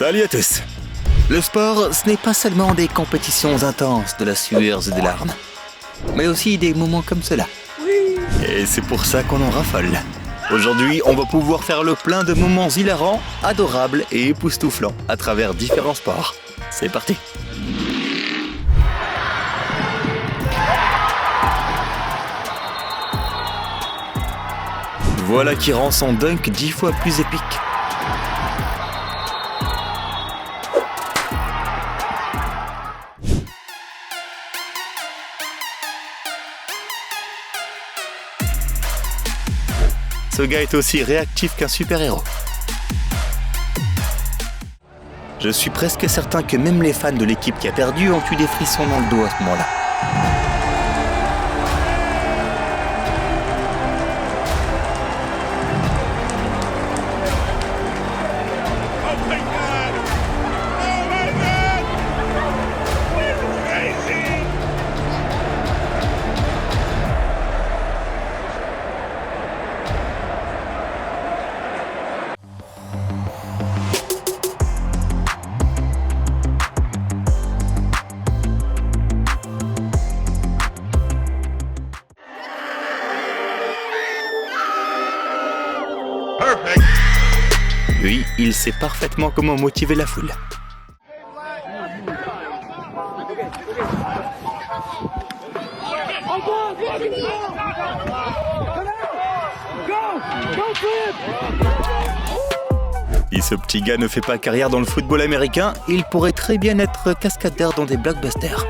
Salut à tous. Le sport, ce n'est pas seulement des compétitions intenses, de la sueur et des larmes, mais aussi des moments comme cela. Et c'est pour ça qu'on en raffole. Aujourd'hui, on va pouvoir faire le plein de moments hilarants, adorables et époustouflants à travers différents sports. C'est parti. Voilà qui rend son dunk 10 fois plus épique. Ce gars est aussi réactif qu'un super-héros. Je suis presque certain que même les fans de l'équipe qui a perdu ont eu des frissons dans le dos à ce moment-là. Lui, il sait parfaitement comment motiver la foule. Si ce petit gars ne fait pas carrière dans le football américain, il pourrait très bien être cascadeur dans des blockbusters.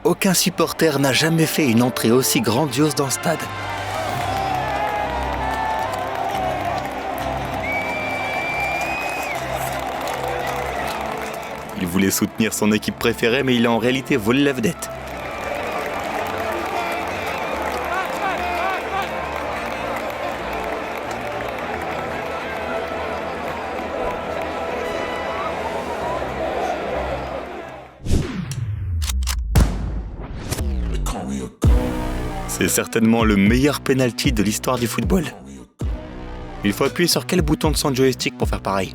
Aucun supporter n'a jamais fait une entrée aussi grandiose dans le stade. Il voulait soutenir son équipe préférée, mais il a en réalité volé la vedette. C'est certainement le meilleur penalty de l'histoire du football. Il faut appuyer sur quel bouton de son joystick pour faire pareil?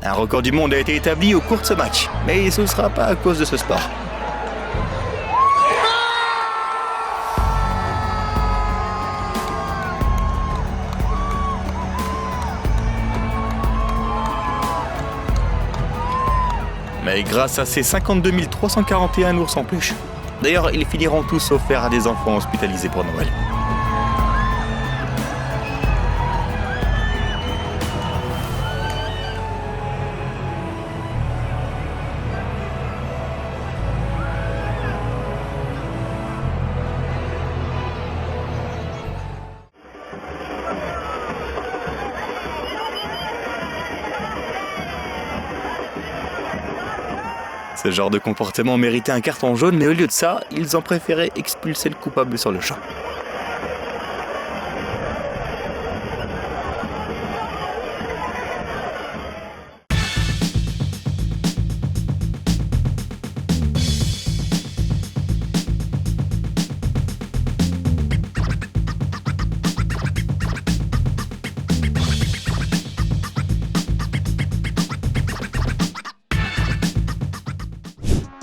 Un record du monde a été établi au cours de ce match, mais ce ne sera pas à cause de ce sport. Mais grâce à ces 52 341 ours en peluche. D'ailleurs, ils finiront tous offerts à des enfants hospitalisés pour Noël. Ce genre de comportement méritait un carton jaune, mais au lieu de ça, ils ont préféré expulser le coupable sur le champ.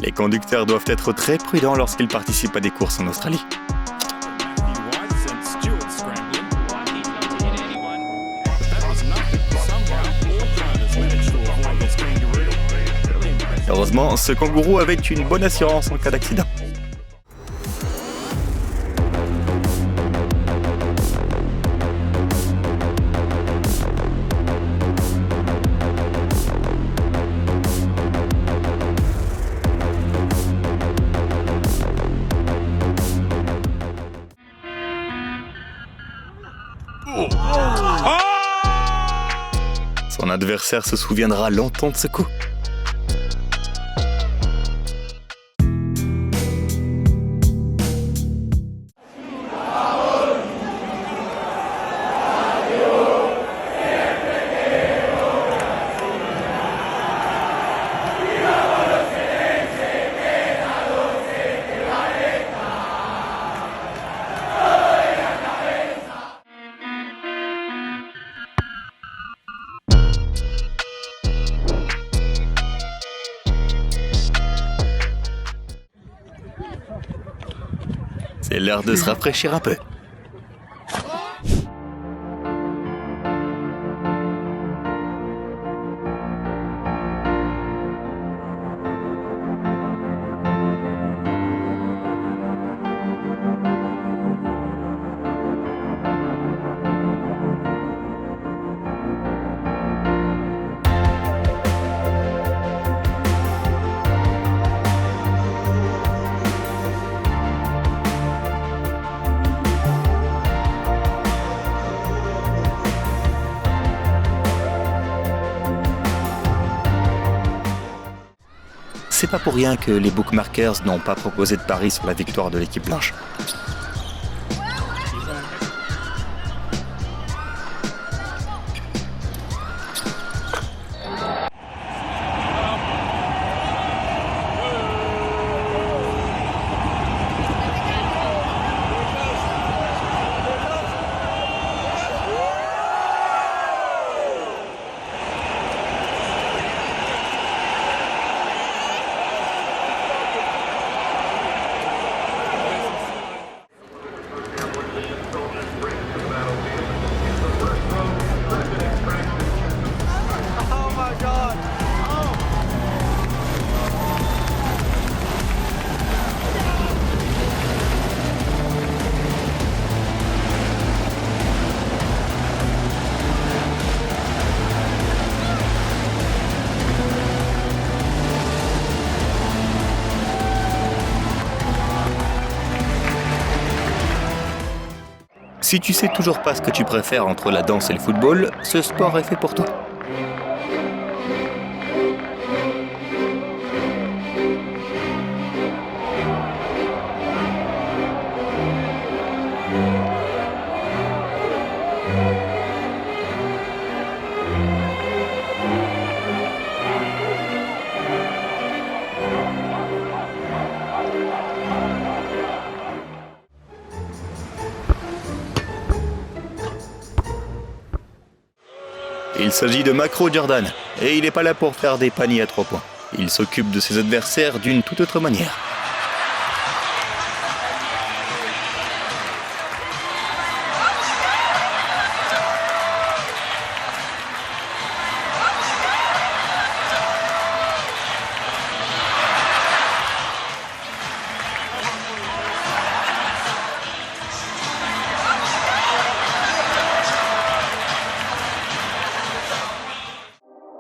Les conducteurs doivent être très prudents lorsqu'ils participent à des courses en Australie. Heureusement, ce kangourou avait une bonne assurance en cas d'accident. Son adversaire se souviendra longtemps de ce coup. C'est l'heure de se rafraîchir un peu. C'est pas pour rien que les bookmakers n'ont pas proposé de pari sur la victoire de l'équipe blanche. Si tu sais toujours pas ce que tu préfères entre la danse et le football, ce sport est fait pour toi. Il s'agit de Macro Jordan, et il n'est pas là pour faire des paniers à 3 points. Il s'occupe de ses adversaires d'une toute autre manière.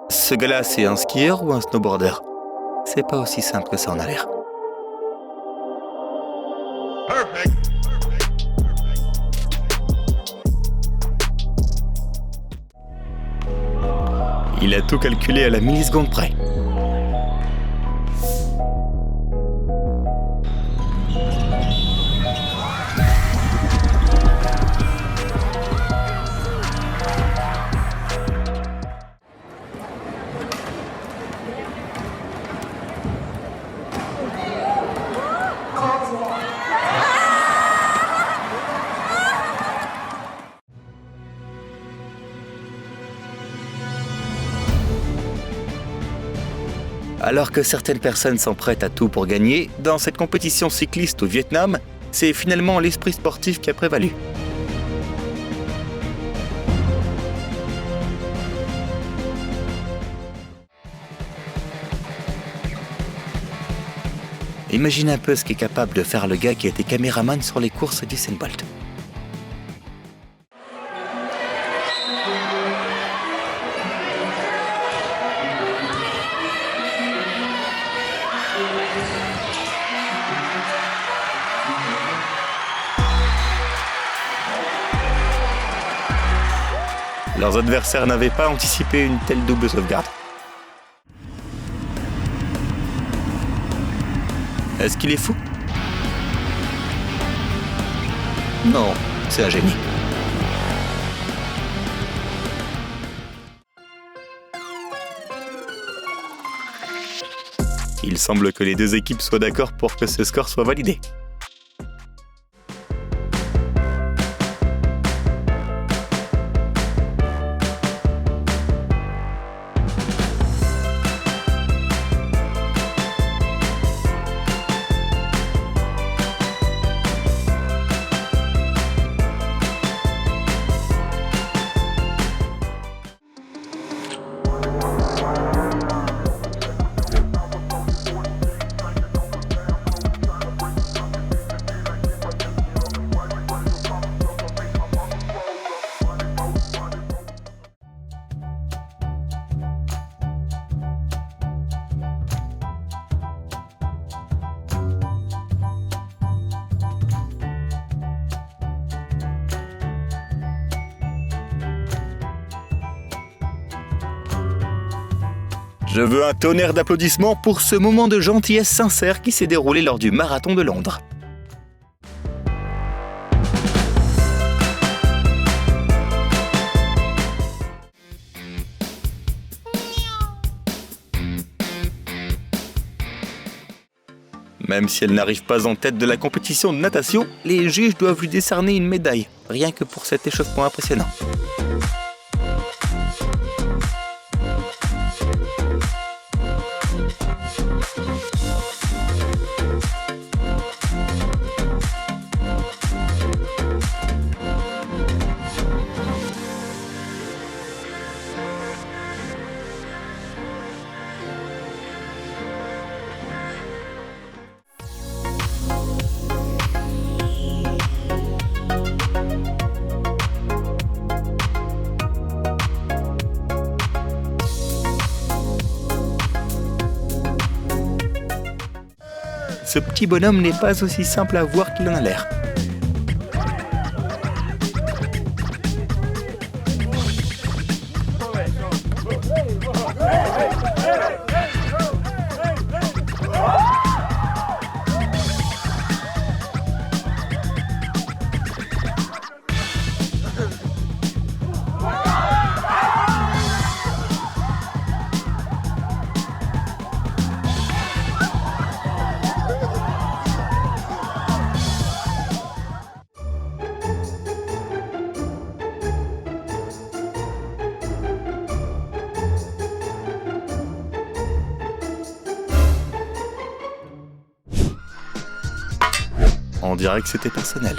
Ce gars-là, c'est un skieur ou un snowboarder? C'est pas aussi simple que ça en a l'air. Il a tout calculé à la milliseconde près. Alors que certaines personnes sont prêtes à tout pour gagner, dans cette compétition cycliste au Vietnam, c'est finalement l'esprit sportif qui a prévalu. Imagine un peu ce qu'est capable de faire le gars qui a été caméraman sur les courses d'Usain Bolt. Leurs adversaires n'avaient pas anticipé une telle double sauvegarde. Est-ce qu'il est fou? Non, c'est un génie. Il semble que les deux équipes soient d'accord pour que ce score soit validé. Je veux un tonnerre d'applaudissements pour ce moment de gentillesse sincère qui s'est déroulé lors du marathon de Londres. Même si elle n'arrive pas en tête de la compétition de natation, les juges doivent lui décerner une médaille, rien que pour cet échauffement impressionnant. Ce petit bonhomme n'est pas aussi simple à voir qu'il en a l'air. On dirait que c'était personnel.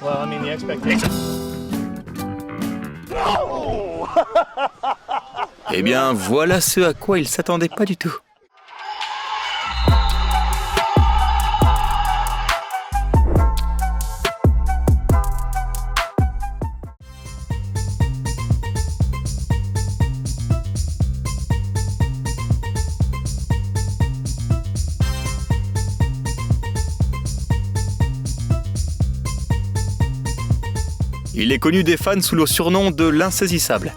Well, I mean, the expectation. Eh bien, voilà ce à quoi il s'attendait pas du tout. Il est connu des fans sous le surnom de l'insaisissable.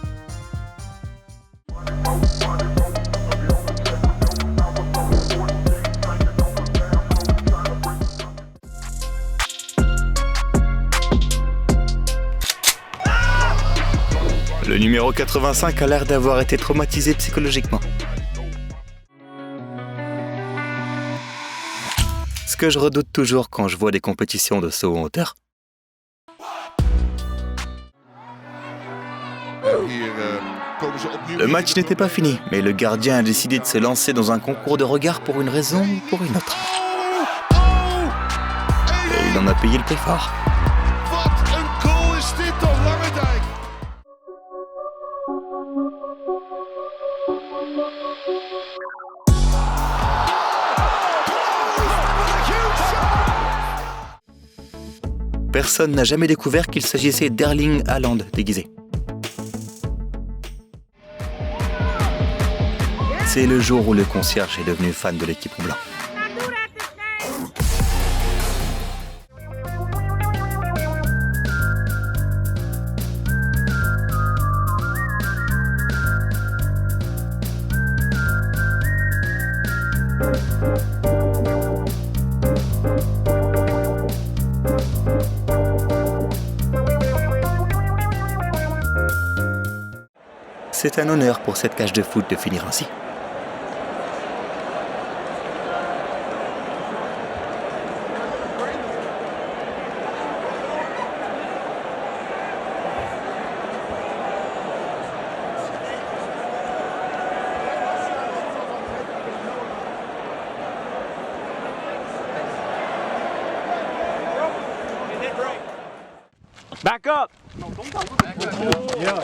Le numéro 85 a l'air d'avoir été traumatisé psychologiquement. Ce que je redoute toujours quand je vois des compétitions de saut en hauteur. Le match n'était pas fini, mais le gardien a décidé de se lancer dans un concours de regard pour une raison ou pour une autre. Et il en a payé le prix fort. Personne n'a jamais découvert qu'il s'agissait d'Erling Haaland déguisé. C'est le jour où le concierge est devenu fan de l'équipe en blanc. C'est un honneur pour cette cage de foot de finir ainsi. Back up! Yeah.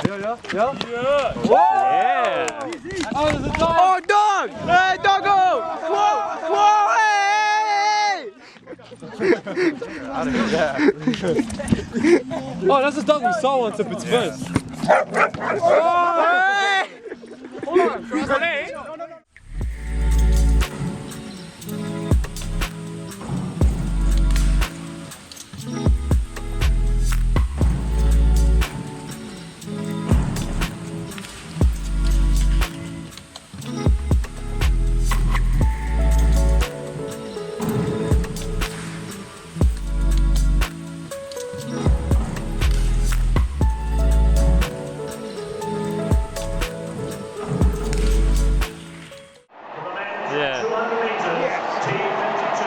Oh, there's a dog! Oh, dog! Hey, doggo! Whoa! Whoa! Hey! Oh, that's the dog we saw once at Petit Fils. Oh, hey! Hold on, Grenade! Yeah. 200 meters, T52.